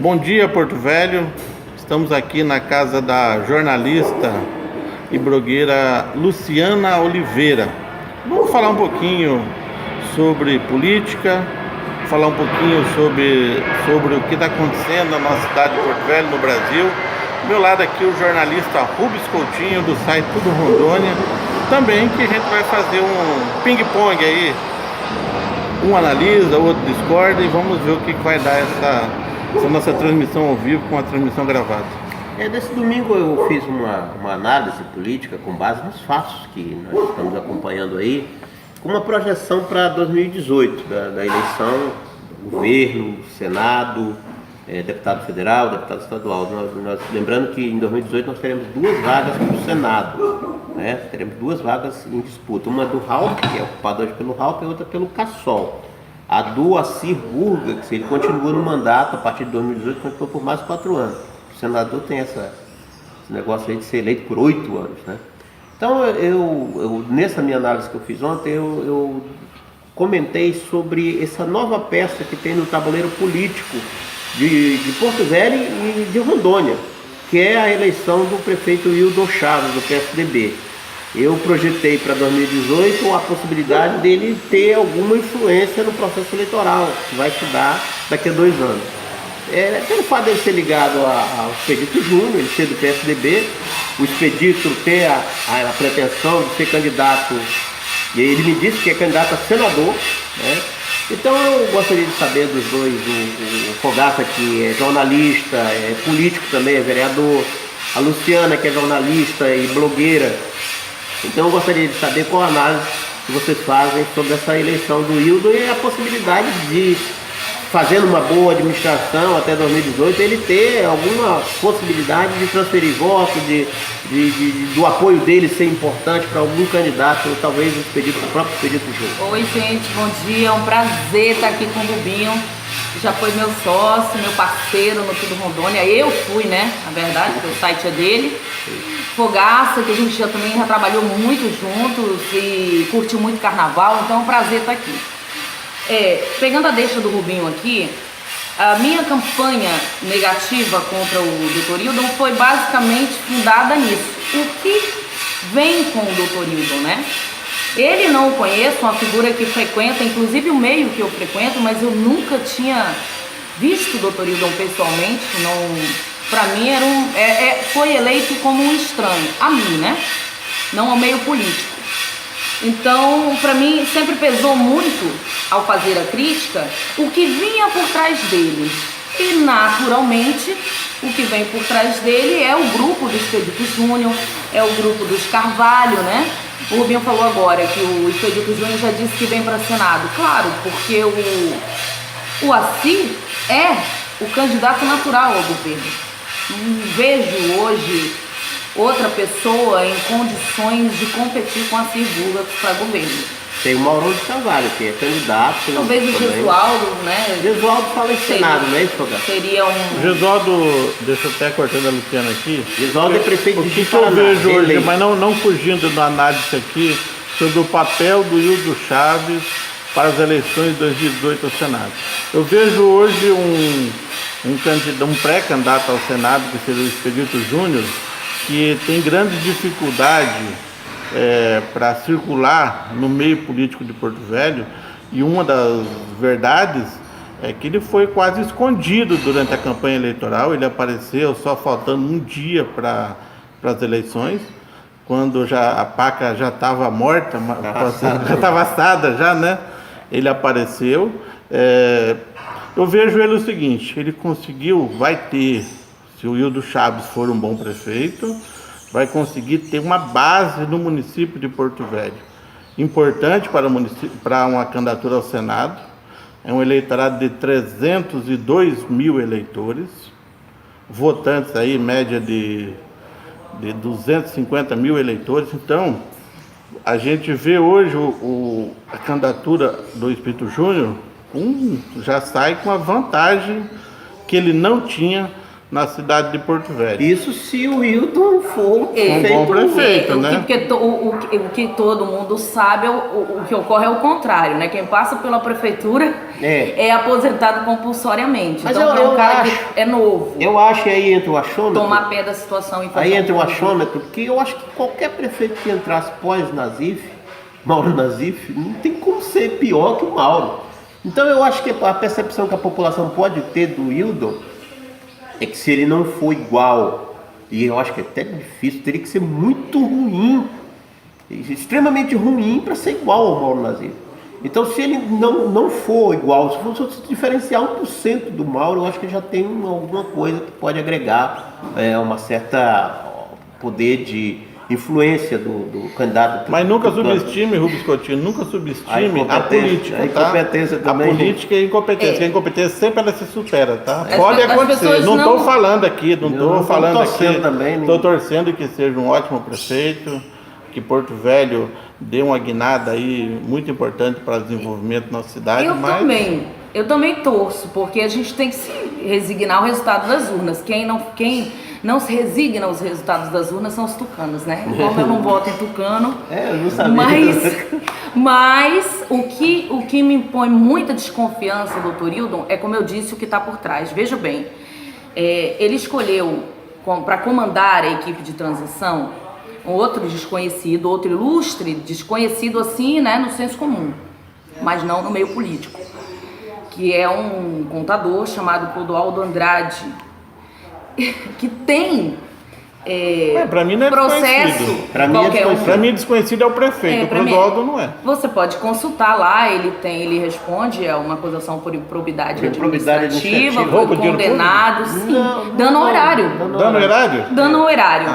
Bom dia, Porto Velho. Estamos aqui na casa da jornalista e blogueira Luciana Oliveira. Vamos falar um pouquinho sobre política, falar um pouquinho sobre o que está acontecendo na nossa cidade de Porto Velho, no Brasil. Do meu lado aqui o jornalista Rubens Coutinho, do site Tudo Rondônia. Também que a gente vai fazer um ping-pong aí. Um analisa, o outro discorda e vamos ver o que vai dar essa nossa transmissão ao vivo com a transmissão gravada. Nesse domingo eu fiz uma análise política com base nos fatos que nós estamos acompanhando aí, com uma projeção para 2018, da eleição do governo, Senado, deputado federal, deputado estadual. Lembrando que em 2018 nós teremos duas vagas para o Senado, né? Teremos duas vagas em disputa, uma do Raup, que é ocupada hoje pelo Raup, e outra pelo Cassol. A do Assir Burga, que ele continua no mandato a partir de 2018, continua por mais 4 anos. O senador tem esse negócio aí de ser eleito por 8 anos, né? Então, eu nessa minha análise que eu fiz ontem, eu comentei sobre essa nova peça que tem no tabuleiro político de Porto Velho e de Rondônia, que é a eleição do prefeito Wildon Chaves, do PSDB. Eu projetei para 2018 a possibilidade dele ter alguma influência no processo eleitoral, que vai se dar daqui a 2 anos. Pelo fato dele ser ligado ao Expedito Júnior, ele ser do PSDB, o Expedito ter a pretensão de ser candidato, e ele me disse que é candidato a senador, né? Então eu gostaria de saber dos dois, o Fogaça, que é jornalista, é político também, é vereador, a Luciana, que é jornalista e blogueira. Então eu gostaria de saber qual a análise que vocês fazem sobre essa eleição do Wildon e a possibilidade de, fazendo uma boa administração até 2018, ele ter alguma possibilidade de transferir votos, do apoio dele ser importante para algum candidato, ou talvez o próprio Expedito Júnior. Oi gente, bom dia, é um prazer estar aqui com o Rubinho, que já foi meu sócio, meu parceiro no Tudo Rondônia. Eu fui, né, na verdade, porque o site é dele. Fogaça, que a gente também já trabalhou muito juntos e curtiu muito carnaval, então é um prazer estar aqui. Pegando a deixa do Rubinho aqui, a minha campanha negativa contra o Dr. Wildon foi basicamente fundada nisso. O que vem com o Dr. Wildon, né? Ele não o conheço, uma figura que frequenta, inclusive o meio que eu frequento, mas eu nunca tinha visto o Dr. Wildon pessoalmente. Para mim foi eleito como um estranho, a mim, né? Não ao meio político. Então, para mim, sempre pesou muito, ao fazer a crítica, o que vinha por trás dele. E, naturalmente, o que vem por trás dele é o grupo do Expedito Júnior, é o grupo dos Carvalho, né? O Rubinho falou agora que o Expedito Júnior já disse que vem para Senado. Claro, porque o Assir é o candidato natural ao governo. Não vejo hoje outra pessoa em condições de competir com a Assir Burga para governo. Tem o Mauro de Carvalho, que é candidato. Talvez o Gesualdo, né? Gesualdo fala em Senado, não é isso, Fogaça? Seria O Gesualdo, deixa eu até cortando a Luciana aqui. Gesualdo é prefeito de O que eu vejo hoje, mas não fugindo da análise aqui, sobre o papel do Wildon Chaves para as eleições de 2018 ao Senado. Eu vejo hoje um pré-candidato ao Senado, que seria o Expedito Júnior, que tem grande dificuldade para circular no meio político de Porto Velho, e uma das verdades é que ele foi quase escondido durante a campanha eleitoral. Ele apareceu só faltando um dia para as eleições, quando a paca já estava morta, já estava assada já, né? Ele apareceu. Eu vejo ele o seguinte: ele vai ter, se o Wildon Chaves for um bom prefeito, vai conseguir ter uma base no município de Porto Velho, importante para uma candidatura ao Senado. É um eleitorado de 302 mil eleitores, votantes aí, média de 250 mil eleitores. Então, a gente vê hoje a candidatura do Expedito Júnior já sai com a vantagem que ele não tinha na cidade de Porto Velho. Isso se o Hildon for Um bom prefeito, né? O que todo mundo sabe, o que ocorre é o contrário, né? Quem passa pela prefeitura é aposentado compulsoriamente. Mas então, eu um cara acho, que é novo. Eu acho que aí entra o achômetro. Tomar pé da situação e fazer. Aí entra o achômetro, porque eu acho que qualquer prefeito que entrasse pós-Nazif, Mauro Nazif, não tem como ser pior que o Mauro. Então eu acho que a percepção que a população pode ter do Hildon é que se ele não for igual, e eu acho que é até difícil, teria que ser muito ruim, extremamente ruim para ser igual ao Mauro Nazif. Então se ele não for igual, se for se diferenciar 1% do Mauro, eu acho que já tem alguma coisa que pode agregar uma certa poder de influência do candidato. Mas nunca subestime, Rubens Coutinho, nunca subestime a política, a incompetência tá? também. A política e a incompetência. A incompetência sempre ela se supera, tá? As Pode acontecer. pessoas Não estou não- falando aqui, não estou falando aqui. Também, Estou torcendo que seja um ótimo prefeito, que Porto Velho dê uma guinada aí muito importante para o desenvolvimento da nossa cidade. Eu também torço, porque a gente tem que se resignar ao resultado das urnas. Quem não se resigna aos resultados das urnas são os tucanos, né? Como eu não voto em tucano, eu não sabia. mas o que me impõe muita desconfiança, doutor Hildon, é como eu disse, o que está por trás. Veja bem, ele escolheu para comandar a equipe de transição outro desconhecido, outro ilustre desconhecido assim, né, no senso comum, mas não no meio político, que é um contador chamado Clodoaldo Andrade, que tem para mim não é processo. desconhecido. Para mim desconhecido é o prefeito, o Clodoaldo não é. Você pode consultar lá, ele responde a uma acusação por improbidade administrativa, foi condenado, sim, dando horário. Dando horário.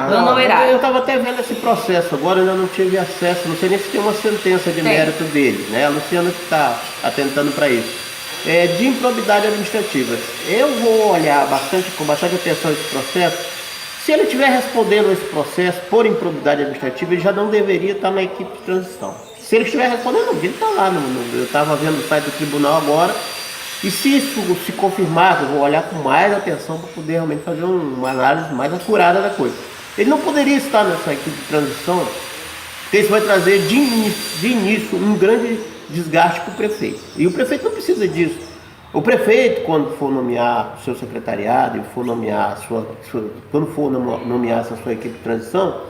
Eu estava até vendo esse processo agora, eu ainda não tive acesso, não sei nem se tem uma sentença de mérito dele, né? A Luciana que está atentando para isso. De improbidade administrativa. Eu vou olhar com bastante atenção esse processo. Se ele estiver respondendo esse processo por improbidade administrativa, ele já não deveria estar na equipe de transição. Se ele estiver respondendo, ele está lá. Eu estava vendo o site do tribunal agora. E se isso se confirmar, eu vou olhar com mais atenção para poder realmente fazer uma análise mais acurada da coisa. Ele não poderia estar nessa equipe de transição, porque isso vai trazer de início um grande desgaste para o prefeito. E o prefeito não precisa disso. O prefeito, quando for nomear o seu secretariado, quando for nomear essa sua equipe de transição,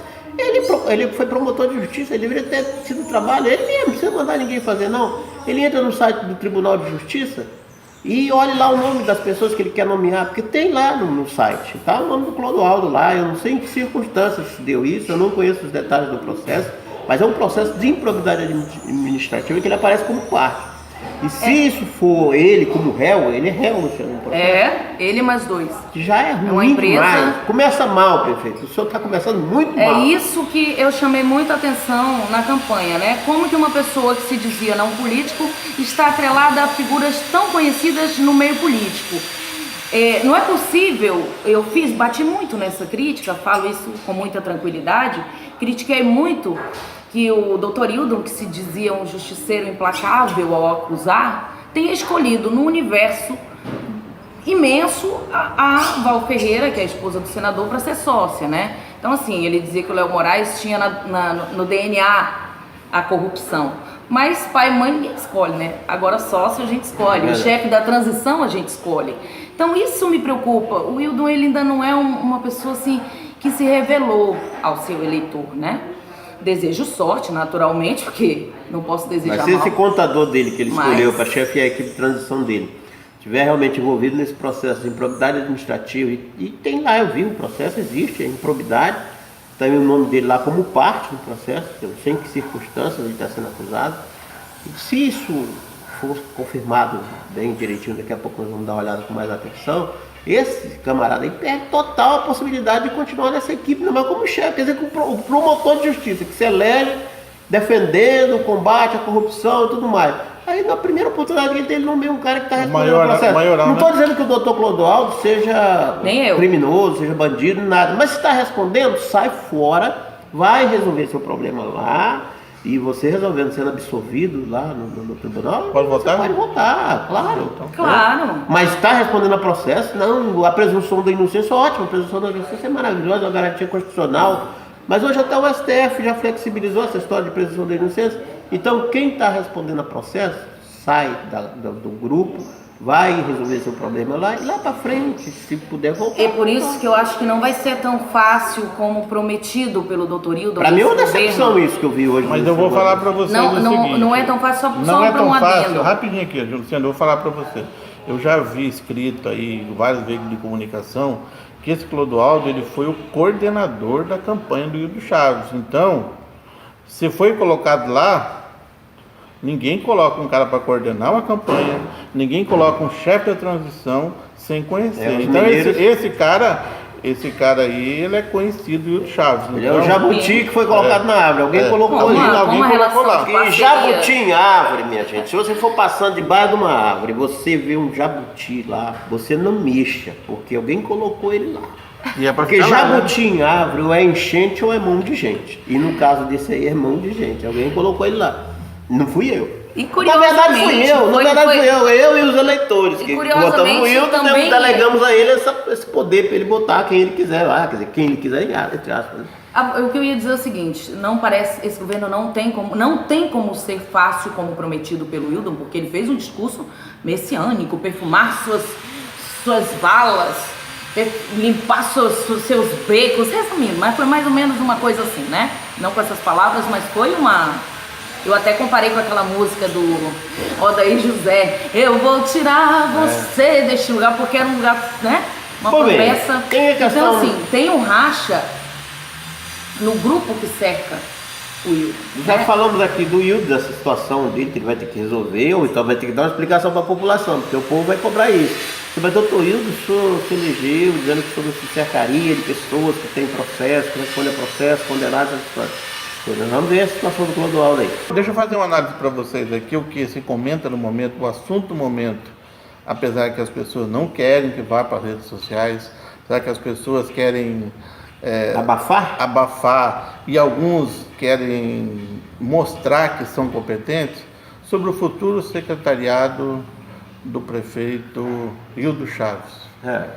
ele foi promotor de justiça, ele deveria ter sido trabalho, ele mesmo, não precisa mandar ninguém fazer, não. Ele entra no site do Tribunal de Justiça e olha lá o nome das pessoas que ele quer nomear, porque tem lá no site, tá o nome do Clodoaldo lá, eu não sei em que circunstâncias se deu isso, eu não conheço os detalhes do processo, mas é um processo de improbidade administrativa que ele aparece como parte. E se isso for ele como réu, ele é réu no processo. Ele mais dois. Que já é ruim uma empresa... demais. Começa mal, prefeito. O senhor está começando muito mal. É isso que eu chamei muita atenção na campanha, né? Como que uma pessoa que se dizia não político está atrelada a figuras tão conhecidas no meio político. Não é possível, bati muito nessa crítica, falo isso com muita tranquilidade, critiquei muito que o doutor Hildon, que se dizia um justiceiro implacável ao acusar, tenha escolhido no universo imenso a Val Ferreira, que é a esposa do senador, para ser sócia, né? Então, assim, ele dizia que o Léo Moraes tinha no DNA a corrupção. Mas pai e mãe ninguém escolhe, né? Agora sócio a gente escolhe, o chefe da transição a gente escolhe. Então isso me preocupa. O Hildon, ele ainda não é uma pessoa assim que se revelou ao seu eleitor, né? Desejo sorte, naturalmente, porque não posso desejar mal. Mas se esse contador dele que ele escolheu para chefiar a equipe de transição dele estiver realmente envolvido nesse processo de improbidade administrativa, e tem lá, eu vi, o processo existe, é improbidade, tem o nome dele lá como parte do processo, eu não sei em que circunstâncias ele está sendo acusado. E se isso for confirmado bem direitinho, daqui a pouco nós vamos dar uma olhada com mais atenção, esse camarada aí perde total a possibilidade de continuar nessa equipe, não mais como chefe, quer dizer, que o promotor de justiça que se elege defendendo o combate à corrupção e tudo mais. Aí na primeira oportunidade que ele tem, ele nomeia um cara que está respondendo o processo. Não estou dizendo que o doutor Clodoaldo seja criminoso, seja bandido, nada. Mas se está respondendo, sai fora, vai resolver seu problema lá E você resolvendo sendo absolvido lá no tribunal, Pode votar? Você pode votar, claro. Claro. Mas está respondendo a processo? Não, a presunção da inocência é ótima, a presunção da inocência é maravilhosa, é uma garantia constitucional. Mas hoje até o STF já flexibilizou essa história de presunção da inocência. Então quem está respondendo a processo sai do grupo, vai resolver seu problema lá e lá para frente, se puder voltar. É por isso que eu acho que não vai ser tão fácil como prometido pelo doutor Hildo. Para mim é uma decepção isso que eu vi hoje. Mas eu vou falar para vocês o seguinte. Não é tão fácil, Não só é para tão um fácil. adendo. Rapidinho aqui, Luciano, eu vou falar para você. Eu já vi escrito aí em vários veículos de comunicação que esse Clodoaldo ele foi o coordenador da campanha do Hildo Chaves. Então, se foi colocado lá, ninguém coloca um cara para coordenar uma campanha, ninguém coloca um chefe da transição sem conhecer. Então esse cara aí, ele é conhecido do Hildo Chaves. Ele é o jabuti que foi colocado na árvore. Alguém colocou ali. Alguém colocou lá. E jabuti em árvore, minha gente. Se você for passando debaixo de uma árvore, você vê um jabuti lá, você não mexa, porque alguém colocou ele lá. E é pra Porque ficar lá, né? jabuti em árvore ou é enchente ou é mão de gente. E no caso desse aí é mão de gente. Alguém colocou ele lá. Não fui eu. E Na verdade fui eu. Na verdade fui eu e os eleitores. E Que curiosamente, votamos no Hildo, também- delegamos a ele esse poder para ele botar quem ele quiser lá. Quer dizer, quem ele quiser, entre aspas. Né? O que eu ia dizer é o seguinte, não parece, esse governo não tem como ser fácil como prometido pelo Wildon, porque ele fez um discurso messiânico, perfumar suas valas, limpar seus becos, resumindo, mas foi mais ou menos uma coisa assim, né? Não com essas palavras, mas foi uma... Eu até comparei com aquela música do Odair José, eu vou tirar você deste lugar, porque era um lugar, né? Uma Pô, bem, promessa. tem a questão- Então assim, tem um racha no grupo que cerca o Wildon. Já né? falamos aqui do Hildo, dessa situação dele, que ele vai ter que resolver, ou então vai ter que dar uma explicação para a população, porque o povo vai cobrar isso. Mas doutor Hildo se elegeu dizendo que sobre se cercaria de pessoas que têm processo, que respondem a processo, condenados, essas coisas. Nós vamos ver a situação do Clodoaldo aí. Deixa eu fazer uma análise para vocês aqui, o que se comenta no momento, o assunto do momento, apesar que as pessoas não querem que vá para as redes sociais, apesar que as pessoas querem abafar e alguns querem mostrar que são competentes, sobre o futuro secretariado do prefeito Hildo Chaves.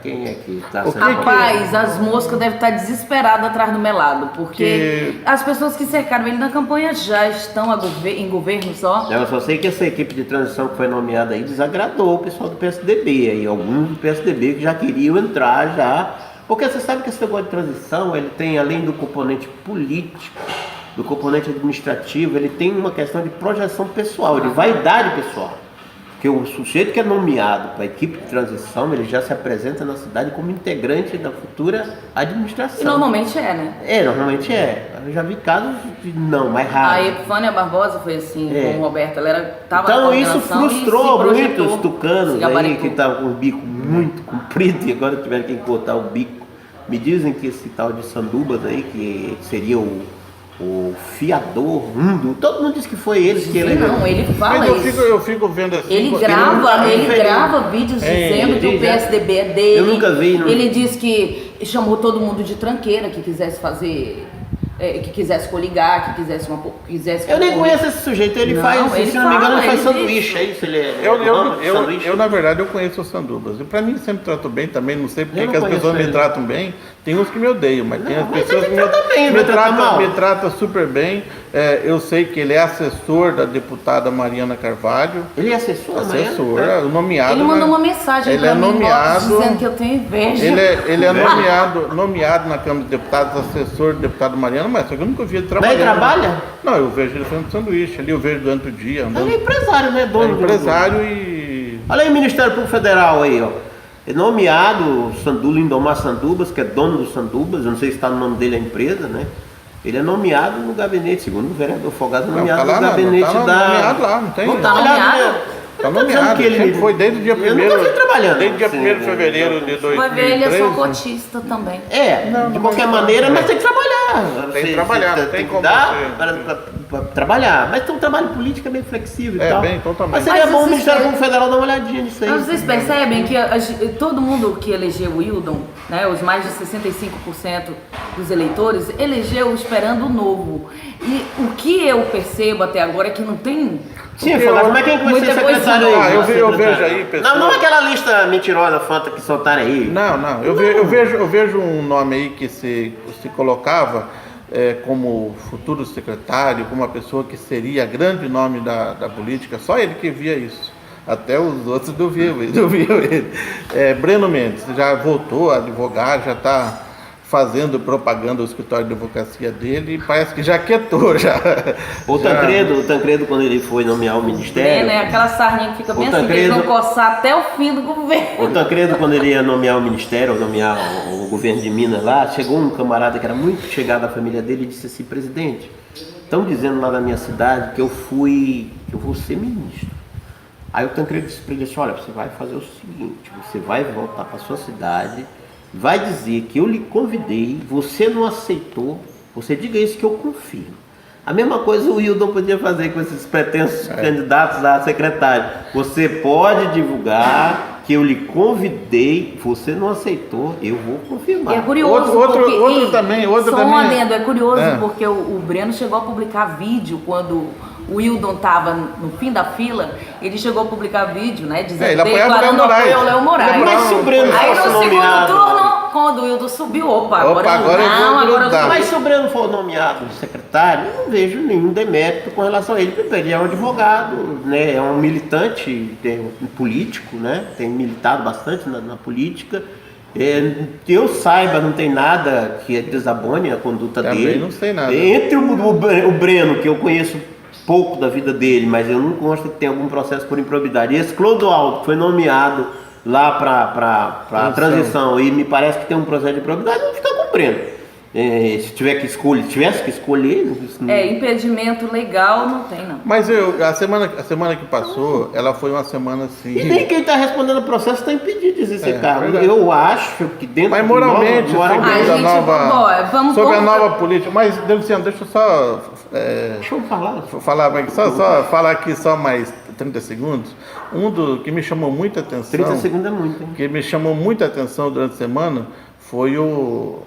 Quem é que está O sendo... que Rapaz, as moscas devem estar desesperadas atrás do melado, porque as pessoas que cercaram ele na campanha já estão em governo só. Eu só sei que essa equipe de transição que foi nomeada aí desagradou o pessoal do PSDB, aí alguns do PSDB que já queriam entrar já, porque você sabe que esse negócio de transição, ele tem, além do componente político, do componente administrativo, ele tem uma questão de projeção pessoal, de vaidade pessoal. Porque o sujeito que é nomeado para a equipe de transição, ele já se apresenta na cidade como integrante da futura administração. E normalmente é, né? Normalmente é. Eu já vi casos de não, mais A raro. Epifânia Barbosa foi assim com o Roberto. Ela estava Então isso frustrou muitos tucanos aí que tá... estavam com o bico muito comprido e agora tiveram que cortar o bico. Me dizem que esse tal de Sandubas aí, que seria o fiador, todo mundo diz que foi ele que ele... Não, ele fala Mas isso. eu fico vendo assim. Ele porque grava vídeos dizendo que o PSDB é dele. Eu nunca vi. Ele diz que chamou todo mundo de tranqueira, que quisesse fazer... que quisesse coligar, que quisesse Eu nem conheço esse sujeito, ele faz, ele se não me engano, ele faz fala, sanduíche, é isso? Ele é sanduíche? Eu, na verdade, eu conheço o Sandubas. E pra mim, sempre trato bem também. Não sei porque Eu não que as conheço pessoas me ele. tratam bem. Tem uns que me odeiam, mas tem as mas pessoas ele que trata bem, vai tratar mal. me tratam super bem. Eu sei que ele é assessor da deputada Mariana Carvalho. Ele é assessor, Assessor, né? nomeado. Ele mandou uma mensagem ele pra é mim nomeado, dizendo que eu tenho inveja. Ele é nomeado na Câmara de Deputados, assessor do deputado Mariano, mas só que eu nunca vi ele Mas trabalhando. ele trabalha? Não, eu vejo ele fazendo sanduíche ali, eu vejo durante o dia. Andando. Ele é empresário, né? É Dono do- empresário e... Olha aí o Ministério Público Federal aí, ó. É nomeado Lindomar Sandubas, que é dono do Sandubas, eu não sei se está no nome dele a empresa, né? Ele é nomeado no gabinete, segundo o vereador Fogado, Não, nomeado tá lá, no gabinete tá da... nomeado lá, não tem... Não Tá nomeado? Tá nomeado, sempre foi desde o dia 1º. Eu nunca vi trabalhando. Desde o dia assim, 1º de fevereiro de 2013. Vai ver, ele é só cotista também. De qualquer maneira, mas tem que trabalhar. Tem que trabalhar, não tem como dar você- para trabalhar. Mas tem um trabalho político é meio flexível e tal. Bem, totalmente. Mas seria Mas bom o vocês Ministério têm- Público Federal dar uma olhadinha nisso aí. Mas vocês percebem que todo mundo que elegeu o Wildon, né, os mais de 65% dos eleitores, elegeu esperando o novo. E o que eu percebo até agora é que não tem... Sim, Fogaça, mas quem que vai ser Muita secretário coisa aí? nova. Eu vejo aí pessoas... Não aquela lista mentirosa, fanta que soltaram aí. Não, eu vejo um nome aí que se colocava como futuro secretário, como uma pessoa que seria grande nome da política, só ele que via isso. Até os outros não viam ele. Breno Mendes já voltou a advogar, já está fazendo propaganda do escritório de advocacia dele e parece que já quietou. O Tancredo, quando ele foi nomear o ministério... né, aquela sarninha que fica bem O assim, que eles Tancredo- vão coçar até o fim do governo. O Tancredo, quando ele ia nomear o ministério, ou nomear o governo de Minas lá, chegou um camarada que era muito chegado à família dele e disse assim: presidente, estão dizendo lá na minha cidade que eu vou ser ministro. Aí o Tancredo disse para ele assim: olha, você vai fazer o seguinte, você vai voltar para sua cidade, vai dizer que eu lhe convidei, você não aceitou, você diga isso que eu confirmo. A mesma coisa o Wildon podia fazer com esses pretensos candidatos a secretário. Você pode divulgar que eu lhe convidei, você não aceitou, eu vou confirmar. E é curioso Outro porque... também Só um adendo, é curioso É. porque o Breno chegou a publicar vídeo quando o Wildon estava no fim da fila, ele chegou a publicar vídeo, né, dizendo, Ele apoiava o declarando Léo Moraes. apoio ao Léo Moraes. Mas se o Breno Aí fosse no segundo nomeado... turno, quando o Wildon subiu, agora eu vou agora grudar. eu Mas se o Breno for nomeado secretário, eu não vejo nenhum demérito com relação a ele, porque ele é um advogado, né? É um militante um político, né? Tem militado bastante na política. Que eu saiba, não tem nada que desabone a conduta Também dele. não sei nada. Entre o Breno, que eu conheço pouco da vida dele, mas eu não consto que tem algum processo por improbidade, e esse Clodoaldo, que foi nomeado lá para a transição e me parece que tem um processo de improbidade, eu vou ficar com o Breno. Se tivesse que escolher... impedimento legal não tem, não. Mas a semana que passou, ela foi uma semana assim... E nem quem está respondendo o processo está impedido de exercer cargo. verdade. Eu acho que dentro Mas moralmente, Ah, gente, vamos sobre a pôr- nova política... Mas, Luciano, deixa eu só... Deixa eu falar. só falar aqui só mais 30 segundos. Que me chamou muita atenção... 30 segundos é muito, hein? Que me chamou muita atenção durante a semana foi o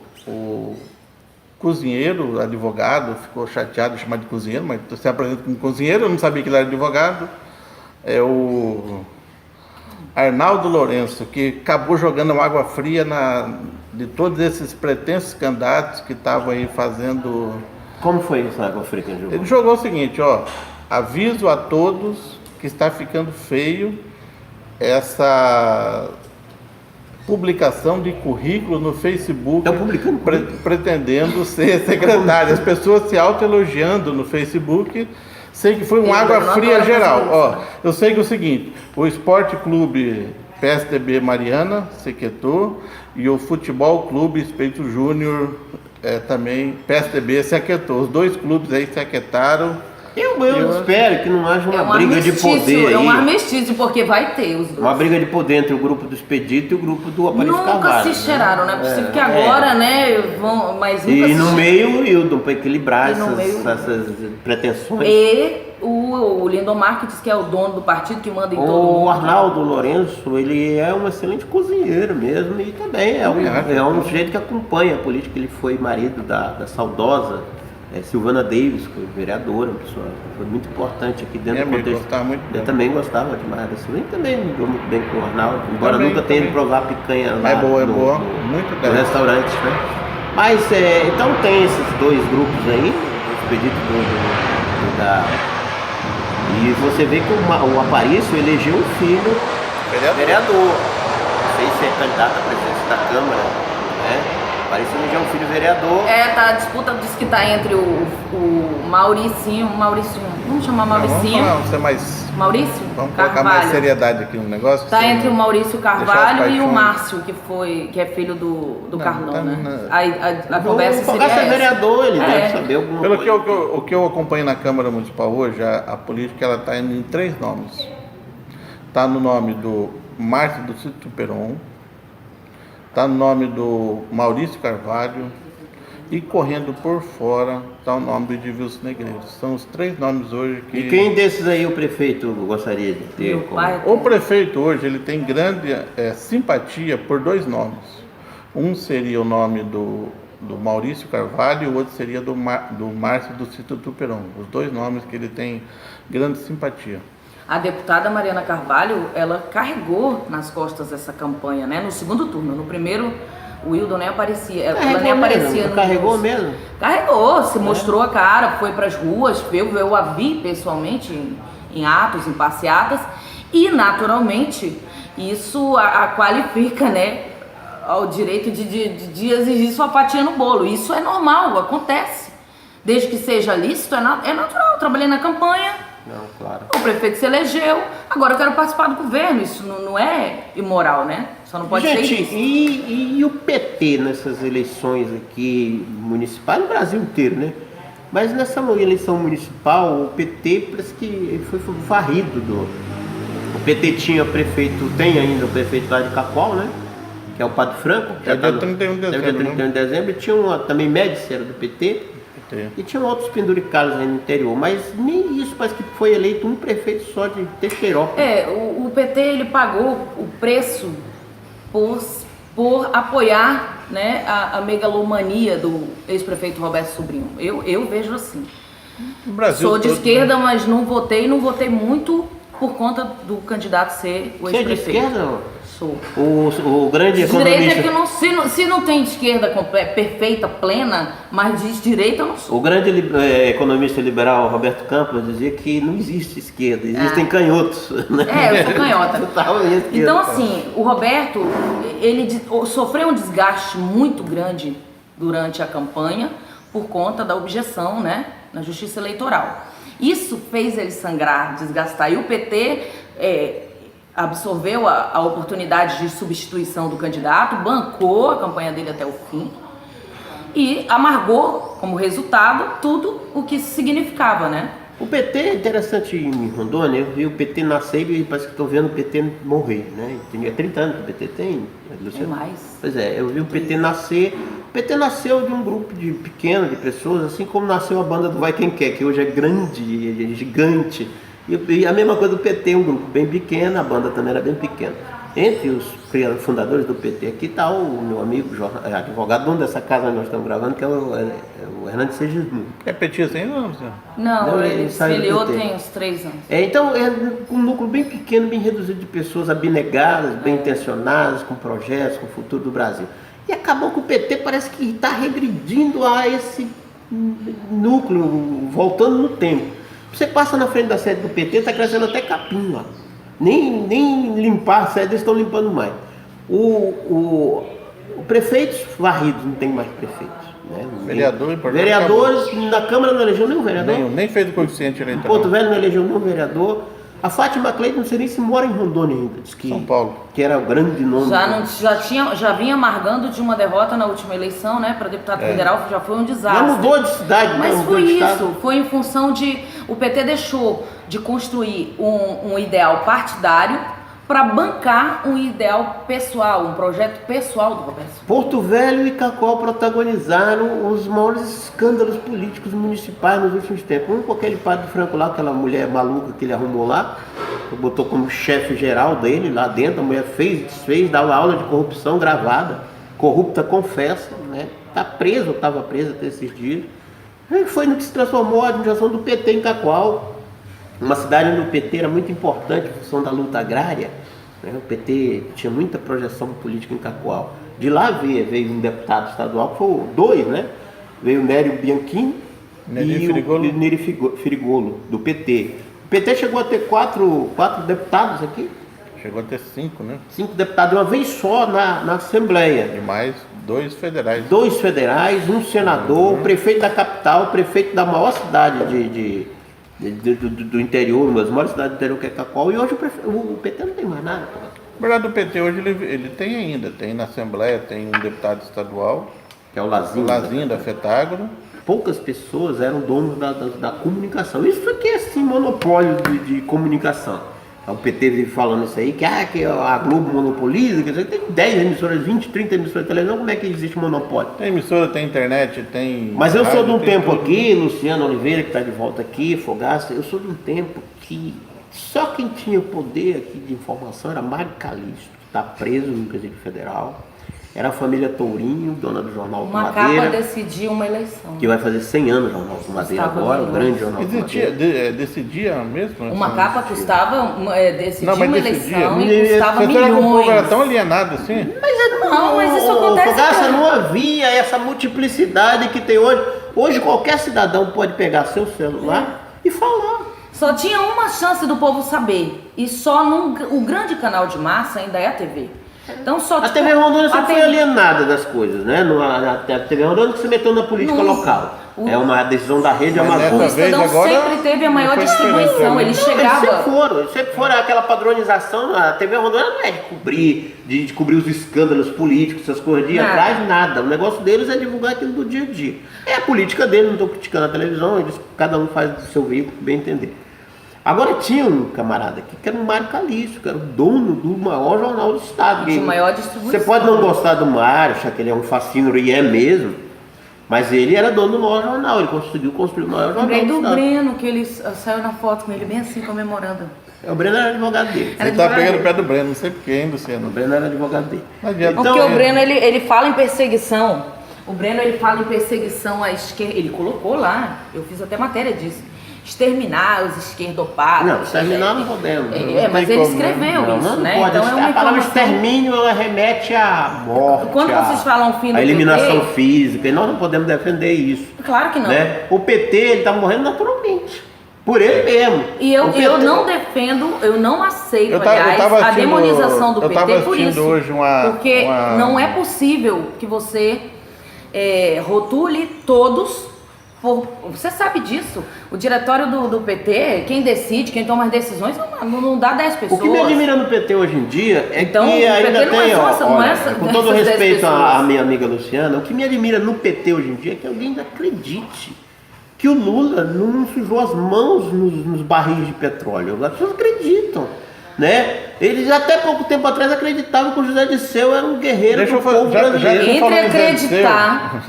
cozinheiro, advogado, ficou chateado de chamar de cozinheiro, mas você apresenta como cozinheiro, eu não sabia que ele era advogado. É o Arnaldo Lourenço, que acabou jogando uma água fria de todos esses pretensos candidatos que estavam aí fazendo... Como foi isso na Água Fria que ele jogou? Ele jogou o seguinte, aviso a todos que está ficando feio essa publicação de currículo no Facebook, Estão publicando? pretendendo ser secretário. As pessoas se autoelogiando no Facebook. Sei que foi uma água fria geral. Eu sei que é o seguinte: o Esporte Clube PSDB Mariana se quietou e o Futebol Clube Espírito Júnior também PSDB se aquietou. Os dois clubes aí se aquietaram. Eu espero que não haja uma briga de armistício, poder aí. É um armistício, porque vai ter os dois. Uma briga de poder entre o grupo do Expedito e o grupo do Aparício Nunca Carvalho. se cheiraram, não é possível que agora, né, vão, mas nunca E se no cheiraram. meio o Wildon, para equilibrar E no meio- essas pretensões. E o Lindomar, que diz que é o dono do partido, que manda em todo O mundo. Arnaldo Lourenço, ele é um excelente cozinheiro mesmo e também é um sujeito que acompanha a política. Ele foi marido da saudosa Silvana Davis, foi vereadora, uma pessoa que foi muito importante aqui dentro do contexto. Gostava muito Eu dela. também gostava demais da Silvana e também me deu muito bem com o Arnaldo, embora Também, nunca tenha ido também. provar picanha lá É boa, no muito dela. restaurante, né? Mas, então tem esses dois grupos aí, o Expedito e você vê que o Aparício elegeu um filho vereador. Não sei se é candidato à presidência da Câmara, né? Aparício elegeu um filho vereador. Tá, a disputa diz que tá entre o Mauricinho, vamos chamar Mauricinho? Vamos ser mais... Maurício Vamos colocar Carvalho. mais seriedade aqui no negócio. Tá entre o Maurício Deixar Carvalho as e o paixões. Márcio, que é filho do Carlão, tá né? na- A conversa O seria Fogaça é essa. vereador, ele É. deve saber alguma Pelo coisa. o que eu acompanho na Câmara Municipal hoje, a política ela está indo em 3 nomes. Está no nome do Márcio do Sítio Peron, está no nome do Maurício Carvalho e correndo por fora está o nome do Edilson Negreiros. São os 3 nomes hoje que... E quem desses aí o prefeito gostaria de ter? Meu pai. O prefeito hoje ele tem grande simpatia por 2 nomes. Um seria o nome do Maurício Carvalho e o outro seria do Márcio do Sítio Tuperon. Os 2 nomes que ele tem grande simpatia. A deputada Mariana Carvalho, ela carregou nas costas essa campanha, né? No segundo turno. No primeiro, o Wildon nem aparecia. Ela nem aparecia. Carregou mesmo? Carregou, se mostrou a cara, foi para as ruas, eu a vi pessoalmente em atos, em passeatas. E, naturalmente, isso a qualifica, né? Ao direito de exigir sua fatia no bolo. Isso é normal, acontece. Desde que seja lícito, é natural. Eu trabalhei na campanha. Não, claro. O prefeito se elegeu, agora eu quero participar do governo. Isso não é imoral, né? Só não pode ser isso. E o PT nessas eleições aqui municipais, no Brasil inteiro, né? Mas nessa eleição municipal, o PT parece que foi varrido O PT tinha prefeito, tem ainda o prefeito lá de Cacoal, né? Que é o Padre Franco. É dia 31 de dezembro. Dia 31 de dezembro. E tinha também Médici, era do PT. E tinha outros penduricalhos aí no interior, mas nem isso, parece que foi eleito um prefeito só de Teixeirópolis. O PT ele pagou o preço por apoiar, né, a megalomania do ex-prefeito Roberto Sobrinho. Eu vejo assim. O Brasil Sou de todo, esquerda, né? mas não votei muito por conta do candidato ser o Você é de ex-prefeito. esquerda? Sou. O grande economista... Direita é que se não tem de esquerda perfeita, plena, mas de direita eu não sou. O grande economista liberal Roberto Campos dizia que não existe esquerda, existem canhotos. Né? Eu sou canhota. Então, Então assim, o Roberto, ele sofreu um desgaste muito grande durante a campanha por conta da objeção, né, na justiça eleitoral. Isso fez ele sangrar, desgastar. E o PT absorveu a oportunidade de substituição do candidato, bancou a campanha dele até o fim e amargou como resultado tudo o que isso significava, né? O PT é interessante em Rondônia, eu vi o PT nascer e parece que estou vendo o PT morrer, né? Tem 30 anos que o PT tem, Luciano? É mais. Pois é, eu vi o PT nascer. O PT nasceu de um grupo pequeno de pessoas, assim como nasceu a banda do Vai Quem Quer, que hoje é grande, é gigante. E a mesma coisa do PT, um grupo bem pequeno, a banda também era bem pequena. Entre os fundadores do PT aqui está o meu amigo, advogado, dono dessa casa onde nós estamos gravando, que é o Hernandes Segismundo. É petista ainda ou não? Não, ele se saiu do filiou PT. tem uns 3 anos. Então, é um núcleo bem pequeno, bem reduzido de pessoas abnegadas, bem intencionadas, com projetos, com o futuro do Brasil. E acabou que o PT parece que está regredindo a esse núcleo, voltando no tempo. Você passa na frente da sede do PT, está crescendo até capim lá. Nem limpar a sede, eles estão limpando mais. O prefeitos varridos, não tem mais prefeitos. Né? Vereadores, na Câmara não elegeu nenhum vereador. Nem fez o coeficiente Em eleitoral. Porto Velho não elegeu nenhum vereador. A Fátima Cleide não sei nem se mora em Rondônia ainda. Diz que, São Paulo. Que era o grande nome. Já vinha amargando de uma derrota na última eleição, né? Para deputado federal, já foi um desastre. Já mudou de cidade, mas né? foi isso, foi em função de... O PT deixou de construir um ideal partidário para bancar um ideal pessoal, um projeto pessoal do Roberto. Porto Velho e Cacoal protagonizaram os maiores escândalos políticos municipais nos últimos tempos. Um com aquele Padre Franco lá, aquela mulher maluca que ele arrumou lá, botou como chefe geral dele lá dentro, a mulher fez, desfez, dava aula de corrupção gravada, corrupta confessa, né? Tá preso, estava preso até esses dias. E foi no que se transformou a administração do PT em Cacoal, uma cidade onde o PT era muito importante em função da luta agrária, né? O PT tinha muita projeção política em Cacoal. De lá veio um deputado estadual, que foi 2, né? Veio o Nério Bianchini e o Neri Firigolo, do PT. O PT chegou a ter 4 deputados aqui. Chegou a ter 5, né? 5 deputados, uma vez só na Assembleia. E mais 2 federais. 2 federais, um senador, o prefeito da capital, o prefeito da maior cidade do interior, uma das maiores cidades do interior, que é Cacoal. E hoje o PT não tem mais nada. Na verdade, o PT hoje ele tem ainda. Tem na Assembleia, tem um deputado estadual, Que é o Lazinho. da Fetágora. Poucas pessoas eram donos da comunicação. Isso aqui é assim, monopólio de comunicação. O PT vive falando isso aí, que a Globo monopoliza, quer dizer, tem 10 emissoras, 20, 30 emissoras de televisão, como é que existe monopólio? Tem emissora, tem internet, tem... Mas eu sou de um tem tempo tudo. aqui, Luciano Oliveira, que está de volta aqui, Fogaça, eu sou de um tempo que só quem tinha poder aqui de informação era Mário Calixto, que está preso no Presídio Federal. Era a família Tourinho, dona do Jornal do Uma Madeira, capa decidia uma eleição. que vai fazer 100 anos o Jornal do Madeira Custava agora, o milhões. grande Jornal do Madeira. Decidia mesmo? Uma assim? capa custava, decidia Não, mas uma decidia. eleição E e custava será que o povo era milhões. tão alienado assim? Não, mas isso acontece Fogaça, mesmo. não havia essa multiplicidade que tem hoje. Hoje qualquer cidadão pode pegar seu celular e falar. Só tinha uma chance do povo saber. E só o grande canal de massa ainda é a TV. Então só A TV Rondônia sempre foi TV alienada das coisas, né? A TV Rondônia que se meteu na política Não. local. É uma decisão da Rede Mas O Amazônia. nessa vez Estadão agora sempre teve a maior não foi diferente, distribuição. né? Ele Eles chegava. sempre foram aquela padronização. A TV Rondônia não é de cobrir os escândalos políticos, essas coisas de ir Nada. atrás, nada. O negócio deles é divulgar aquilo do dia a dia. É a política deles, não estou criticando a televisão, cada um faz do seu veículo, bem entender. Agora tinha um camarada aqui que era o Mário Calixto, que era o dono do maior jornal do estado. De maior distribuição. Você pode não gostar do Mário, achar que ele é um fascínio, e é mesmo, mas ele era dono do maior jornal, ele conseguiu construir o maior jornal Lembrei do do estado. Breno, que ele saiu na foto com ele bem assim, comemorando. O Breno era advogado dele. Era Ele tá advogado pegando o dele. pé do Breno, não sei porquê, hein, O Luciano? Breno era advogado dele. Não adianta. Então, Porque o Breno, ele fala em perseguição. O Breno, ele fala em perseguição à esquerda. Ele colocou lá, eu fiz até matéria disso. Exterminar os esquerdopatas. Não, exterminar não podemos. Mas tem ele como, escreveu Não, isso, não né? pode. Então é uma A palavra informação... extermínio ela remete à morte. Quando vocês falam fim do a eliminação PT, física, e nós não podemos defender isso. claro que não. Né? O PT ele tá morrendo naturalmente. Por ele mesmo. E eu O PT eu não defendo, eu não aceito, Eu tava a assistindo- demonização do eu tava PT por assistindo isso. hoje Porque não é possível que você rotule todos. Você sabe disso. O diretório do PT, quem decide, quem toma as decisões, não dá 10 O pessoas. que me admira no PT hoje em dia é Então, que o PT ainda não é tem, só ó, essa- não olha, é essa- com todo essas 10 respeito à pessoas. minha amiga Luciana, o que me admira no PT hoje em dia é que alguém ainda acredite que o Lula não sujou as mãos nos barris de petróleo. As pessoas acreditam, né? Eles até pouco tempo atrás acreditavam que o José Dirceu era um guerreiro Deixa do eu falar- povo já- brasileiro. já- Entre falando em acreditar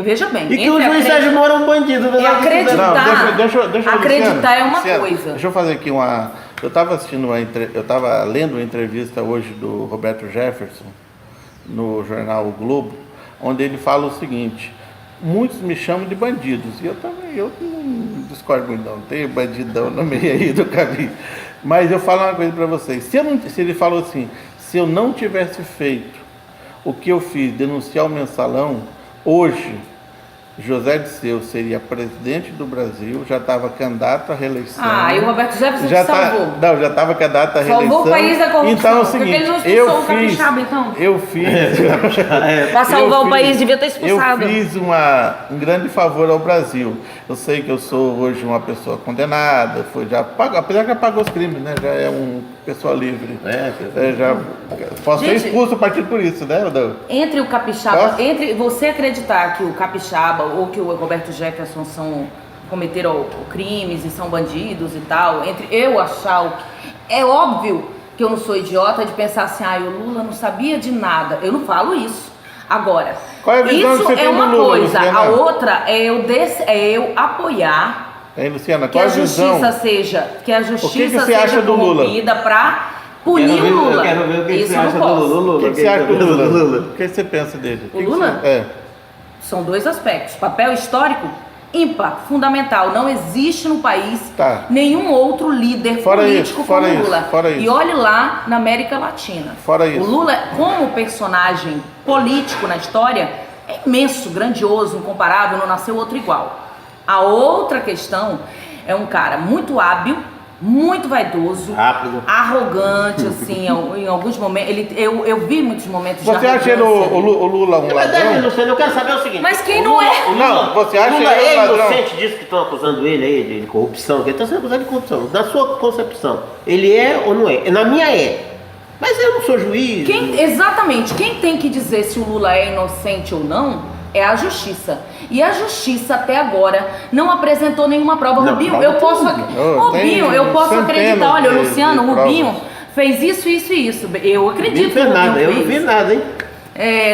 veja bem, E que entre o juiz Sérgio Moro é um bandido. E acreditar. Não, deixa, Acreditar Luciano, é uma Luciano, coisa. Deixa eu fazer aqui uma... Eu estava lendo uma entrevista hoje do Roberto Jefferson no jornal O Globo, onde ele fala o seguinte: muitos me chamam de bandidos, e eu não discordo muito não, tem bandidão no meio aí do caminho, mas eu falo uma coisa para vocês, se ele falou assim, se eu não tivesse feito o que eu fiz, denunciar o mensalão, hoje José Dirceu seria presidente do Brasil, já estava candidato à reeleição. E o Roberto Jefferson já te salvou. Não, já estava candidato à reeleição. Salvou o país da corrupção. Então é o Porque seguinte, ele não expulsou o capixaba, então. eu fiz Pra salvar o país, devia ter expulsado. Eu fiz um grande favor ao Brasil. Eu sei que eu sou hoje uma pessoa condenada, apesar que já pagou os crimes, né? Já é uma pessoa livre. Já posso ser Gente, expulso a partir por isso, né, Rodolfo? Entre o capixaba, Posso? entre você acreditar que o capixaba ou que o Roberto Jefferson cometeram crimes e são bandidos e tal, entre eu achar é óbvio que eu não sou idiota de pensar assim, o Lula não sabia de nada. Eu não falo isso. Agora, Qual é a visão isso que você tem é do uma Lula, coisa, Luciana? a outra é eu apoiar Hein, Luciana, que qual a a visão? justiça seja, você acha do Lula? corrompida para punir o Lula. Quero ver o que Isso você eu acha não posso. do Lula. O que você acha do Lula? O que você pensa dele? O Lula? São dois aspectos. Papel histórico, ímpar, fundamental. Não existe no país nenhum outro líder político como o Lula. E olhe lá na América Latina. O Lula, como personagem político na história, é imenso, grandioso, incomparável, não nasceu outro igual. A outra questão é um cara muito hábil, muito vaidoso, rápido, arrogante, assim, em alguns momentos. Eu vi muitos momentos de Você acha ele, o Lula um ladrão? Luciano, eu quero saber o seguinte. Mas quem não é? Não, você acha Lula ele um ladrão? inocente disso que estão acusando ele aí de corrupção? Que ele está sendo acusado de corrupção. Na sua concepção, ele é ou não é? Na minha é. Mas eu não sou juiz. Exatamente. Quem tem que dizer se o Lula é inocente ou não é a justiça. E a justiça até agora não apresentou nenhuma prova. Não, Rubinho, prova eu posso, tudo. Rubinho, eu posso Centenas acreditar. Olha, de Luciano, provas. Rubinho fez isso, isso e isso. Eu acredito Não que fez o Rubinho nada, eu fez. não vi nada, hein?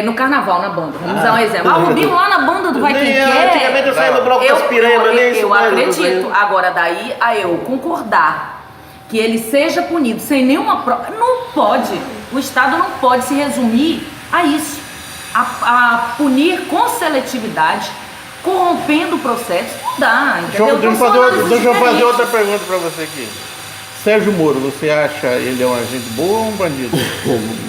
No carnaval, na banda. Vamos dar um exemplo. Ah, o Rubinho lá na banda do Vai Quem Quer. Antigamente eu saía no bloco das piranhas, mas nem isso Eu mais, acredito. Agora, daí a eu concordar que ele seja punido sem nenhuma prova, não pode. O Estado não pode se resumir a isso. A punir com seletividade, corrompendo o processo. Não dá, entendeu? Deixa eu fazer outra pergunta para você aqui. Sérgio Moro, você acha ele é um agente bom ou um bandido?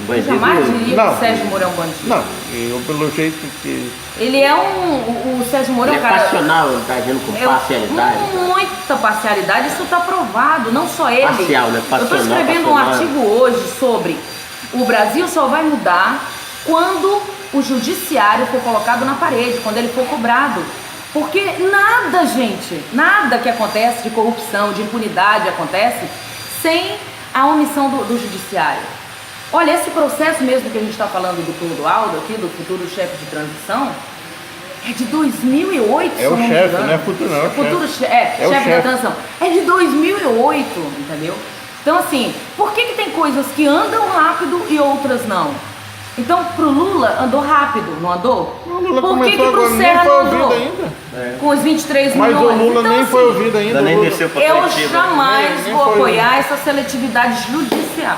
Eu jamais diria que Não. o Sérgio Moro é um bandido. Não, eu pelo jeito que... Ele é o Sérgio Moro é Ele um é cara... passional, ele tá agindo com parcialidade. Muita parcialidade, isso está provado, não só ele. Parcial, né? Eu estou escrevendo um artigo hoje sobre o Brasil só vai mudar quando o judiciário for colocado na parede, quando ele for cobrado. Porque nada, gente, nada que acontece de corrupção, de impunidade acontece sem a omissão do judiciário. Olha, esse processo mesmo que a gente está falando do Clodoaldo aqui, do futuro chefe de transição, é de 2008. É o chefe, não é futuro não. Chefe da transição. É de 2008, entendeu? Então assim, por que tem coisas que andam rápido e outras não? Então pro Lula andou rápido, não andou? O Lula por que começou pro agora, Serra nem foi não andou? ouvido ainda. Com os 23 Mas milhões. o Lula então, nem assim, foi ouvido ainda. Ainda nem o Lula- desceu pra eu coletiva. jamais Nem vou foi. apoiar essa seletividade judicial.